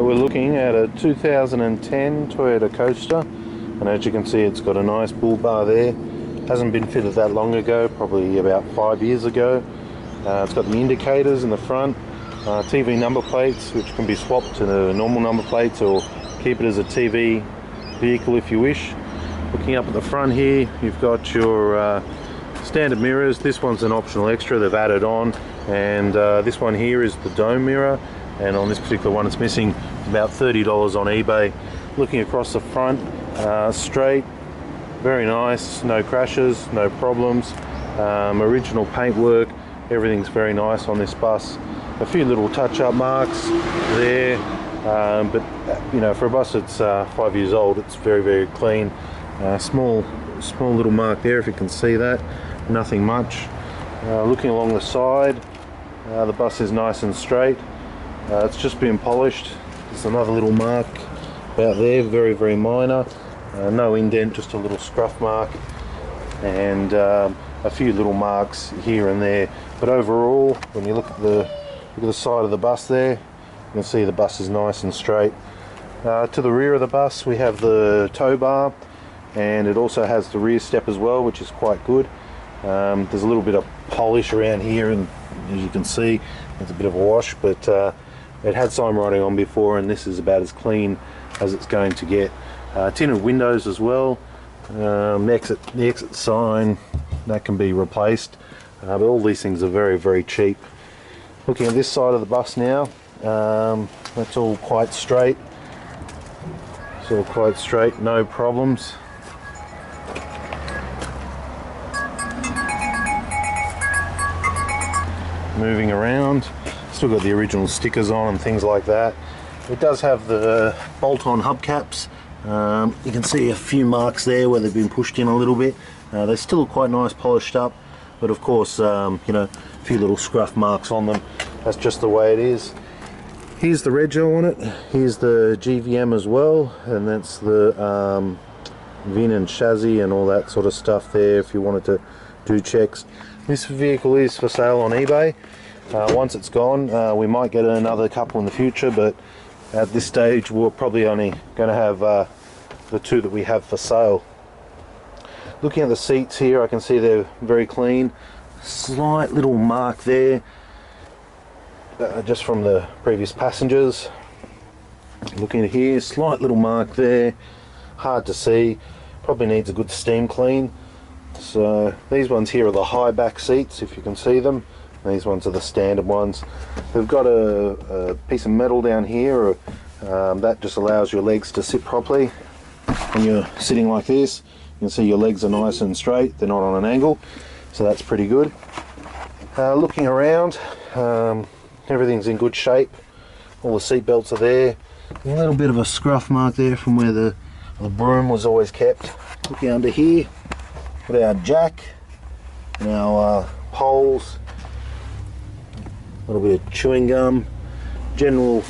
So we're looking at a 2010 Toyota Coaster, and as you can see it's got a nice bull bar there. Hasn't been fitted that long ago, probably about 5 years ago. It's got the indicators in the front, TV number plates which can be swapped to normal number plates or keep it as a TV vehicle if you wish. Looking up at the front here, you've got your standard mirrors. This one's an optional extra they've added on, and this one here is the dome mirror, and on this particular one it's missing. About $30 on eBay. Looking across the front, straight, very nice, no crashes, no problems, original paintwork, everything's very nice on this bus. A few little touch-up marks there, but you know, for a bus that's 5 years old, it's very clean. Small little mark there, if you can see that. Nothing much. Looking along the side, the bus is nice and straight. It's just been polished. There's another little mark about there, very minor. No indent, just a little scruff mark, and a few little marks here and there. But overall, when you look at the side of the bus there, you can see the bus is nice and straight. To the rear of the bus we have the tow bar, and it also has the rear step as well, which is quite good. There's a little bit of polish around here, and as you can see it's a bit of a wash, but it had sign writing on before, and this is about as clean as it's going to get. Tinted windows as well. The exit sign, that can be replaced, but all these things are very cheap. Looking at this side of the bus now, that's all quite straight. It's all quite straight, no problems. Moving around, still got the original stickers on and things like that. It does have the bolt-on hubcaps. You can see a few marks there where they've been pushed in a little bit. They're still quite nice, polished up, but of course, you know, a few little scruff marks on them. That's just the way it is. Here's the rego on it. Here's the GVM as well, and that's the VIN and chassis and all that sort of stuff there if you wanted to do checks. This vehicle is for sale on eBay. Once it's gone, we might get another couple in the future, but at this stage we're probably only going to have the two that we have for sale. Looking at the seats here, I can see they're very clean. Slight little mark there, just from the previous passengers. Looking at here, slight little mark there, hard to see, probably needs a good steam clean. So these ones here are the high back seats, if you can see them. These ones are the standard ones. They've got a piece of metal down here that just allows your legs to sit properly. When you're sitting like this, you can see your legs are nice and straight, they're not on an angle, so that's pretty good. Looking around, everything's in good shape. All the seat belts are there. A little bit of a scruff mark there from where the broom was always kept. Looking under here, got our jack and our poles, a little bit of chewing gum, general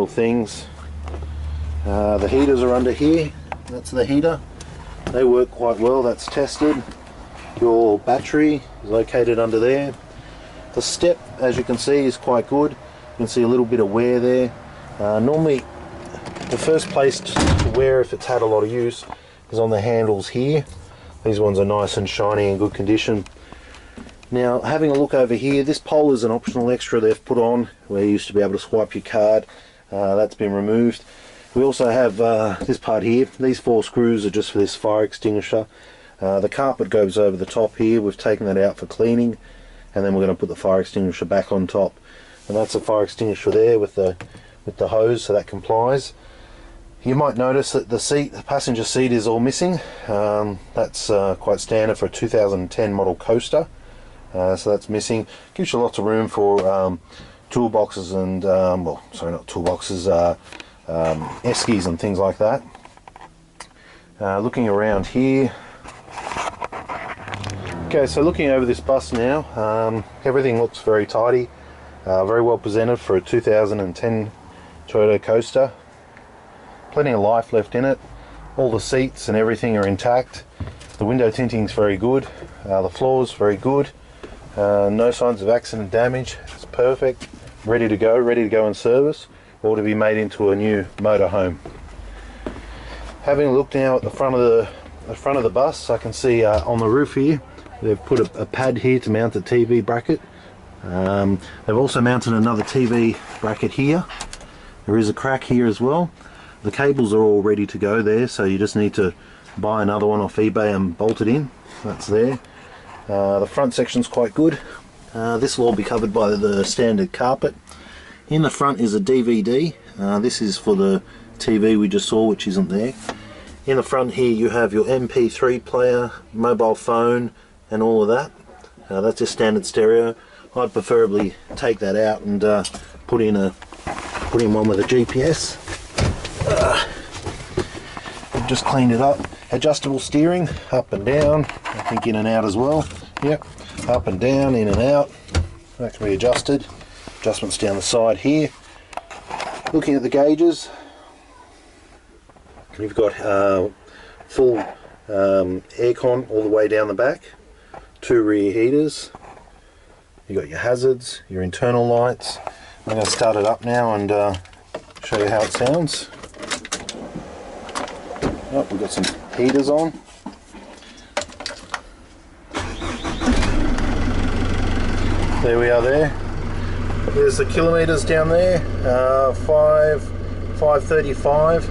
things. The heaters are under here. That's the heater. They work quite well, that's tested. Your battery is located under there. The step, as you can see, is quite good. You can see a little bit of wear there. Normally the first place to wear, if it's had a lot of use, is on the handles here. These ones are nice and shiny and good condition. Now, having a look over here, this pole is an optional extra they've put on where you used to be able to swipe your card. That's been removed. We also have this part here. These 4 screws are just for this fire extinguisher. The carpet goes over the top here. We've taken that out for cleaning, and then we're going to put the fire extinguisher back on top. And that's a fire extinguisher there with the hose, so that complies. You might notice that the passenger seat is all missing. That's quite standard for a 2010 model coaster. So that's missing. Gives you lots of room for toolboxes and, well, sorry, not toolboxes, eskies and things like that. Looking around here. Okay, so looking over this bus now, everything looks very tidy, very well presented for a 2010 Toyota Coaster. Plenty of life left in it. All the seats and everything are intact. The window tinting is very good. The floor is very good. No signs of accident damage. It's perfect. Ready to go in service. or to be made into a new motorhome. Having a look now at the front of the bus, I can see on the roof here they've put a pad here to mount the TV bracket. They've also mounted another TV bracket here. There is a crack here as well. The cables are all ready to go there, so you just need to buy another one off eBay and bolt it in. That's there. The front section's quite good. This will all be covered by the standard carpet. In the front is a DVD. This is for the TV we just saw, which isn't there. In the front here you have your MP3 player, mobile phone and all of that. That's just standard stereo. I'd preferably take that out and put in one with a GPS. I've just cleaned it up. Adjustable steering, up and down, I think in and out as well. Yep, up and down, in and out. That can be adjusted. Adjustments down the side here. Looking at the gauges, you've got full aircon all the way down the back, 2 rear heaters, you've got your hazards, your internal lights. I'm going to start it up now and show you how it sounds. Oh, we've got some heaters on. There we are there. There's the kilometres down there, 535.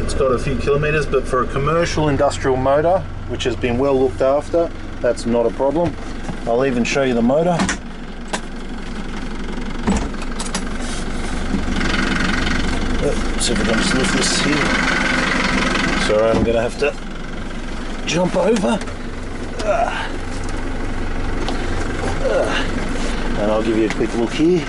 It's got a few kilometres, but for a commercial industrial motor, which has been well looked after, that's not a problem. I'll even show you the motor. Let's see if I can just lift this here. Sorry, I'm going to have to jump over. And I'll give you a quick look here.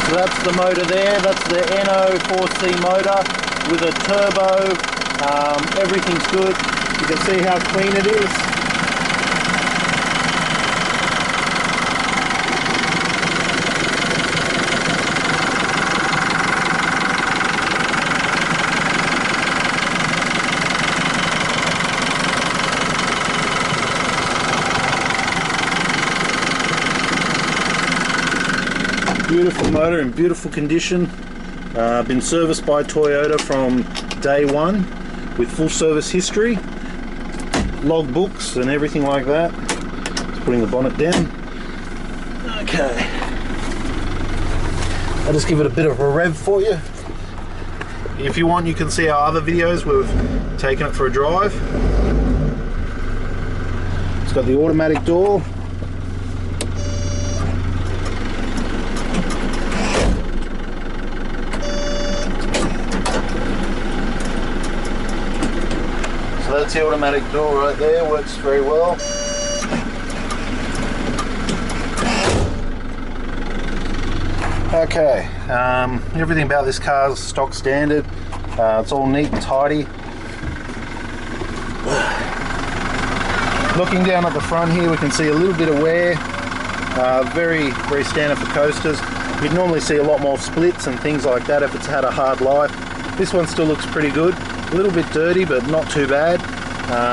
So that's the motor there. That's the NO4C motor with a turbo. Everything's good. You can see how clean it is. Beautiful motor in beautiful condition. Been serviced by Toyota from day one with full service history, log books and everything like that. Just putting the bonnet down. Okay, I'll just give it a bit of a rev for you. If you want, you can see our other videos. We've taken it for a drive. It's got the automatic door. So that's the automatic door right there, works very well. Okay, everything about this car is stock standard. It's all neat and tidy. Looking down at the front here, we can see a little bit of wear. Very standard for coasters. You'd normally see a lot more splits and things like that if it's had a hard life. This one still looks pretty good. A little bit dirty, but not too bad.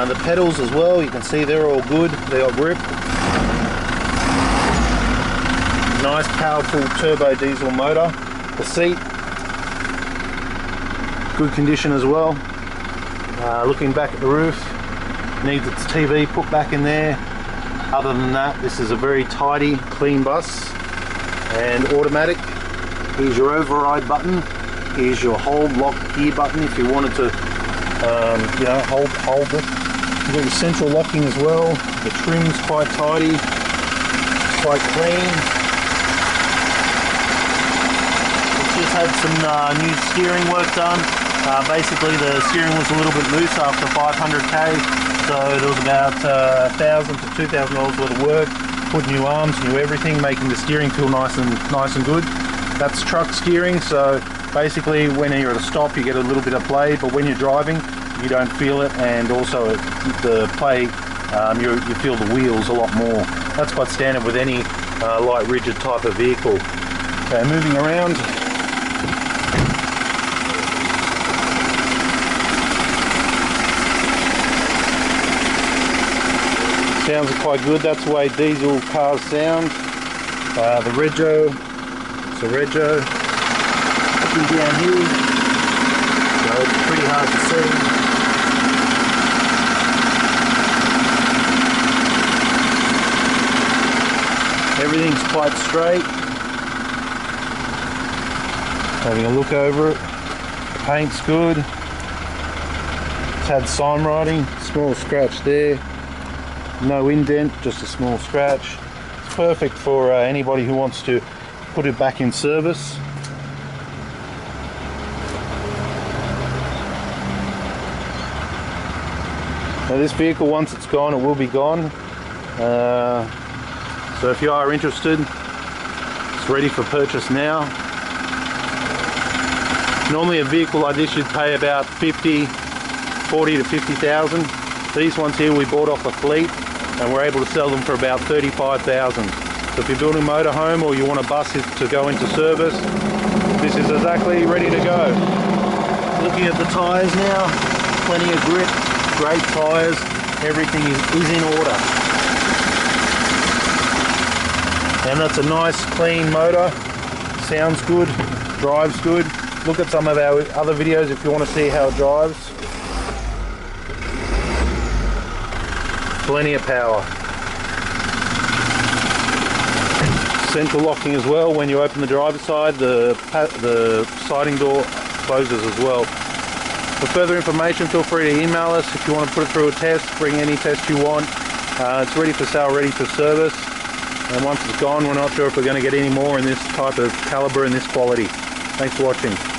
The pedals as well, you can see they're all good. They got grip. Nice powerful turbo diesel motor. The seat, good condition as well. Looking back at the roof, needs its TV put back in there. Other than that, this is a very tidy, clean bus and automatic. Here's your override button. Here's your hold lock gear button if you wanted to hold it. You've got your central locking as well. The trim's quite tidy, quite clean. Just had some new steering work done. Basically the steering was a little bit loose after 500k, so there was about $1,000 to $2,000 worth of work. Put new arms, new everything, making the steering feel nice and good. That's truck steering, so basically when you're at a stop you get a little bit of play, but when you're driving you don't feel it, and also the play, you feel the wheels a lot more. That's quite standard with any light rigid type of vehicle. Okay, moving around. Sounds quite good. That's the way diesel cars sound. The Rego, it's a Rego. Looking down here, so it's pretty hard to see. Everything's quite straight. Having a look over it. The paint's good. It's had sign writing. Small scratch there. No indent, just a small scratch. It's perfect for anybody who wants to put it back in service. Now this vehicle, once it's gone, it will be gone. So if you are interested, it's ready for purchase now. Normally a vehicle like this you'd pay about 40 to 50,000. These ones here we bought off a fleet and we're able to sell them for about 35,000. So if you're building a motorhome or you want a bus to go into service, this is exactly ready to go. Looking at the tyres now, plenty of grip, great tyres, everything is in order. And that's a nice clean motor, sounds good, drives good. Look at some of our other videos if you want to see how it drives. Plenty of power. Central locking as well. When you open the driver's side, the sliding door closes as well. For further information, feel free to email us if you want to put it through a test, bring any test you want. It's ready for sale, ready for service. And once it's gone, we're not sure if we're going to get any more in this type of caliber and this quality. Thanks for watching.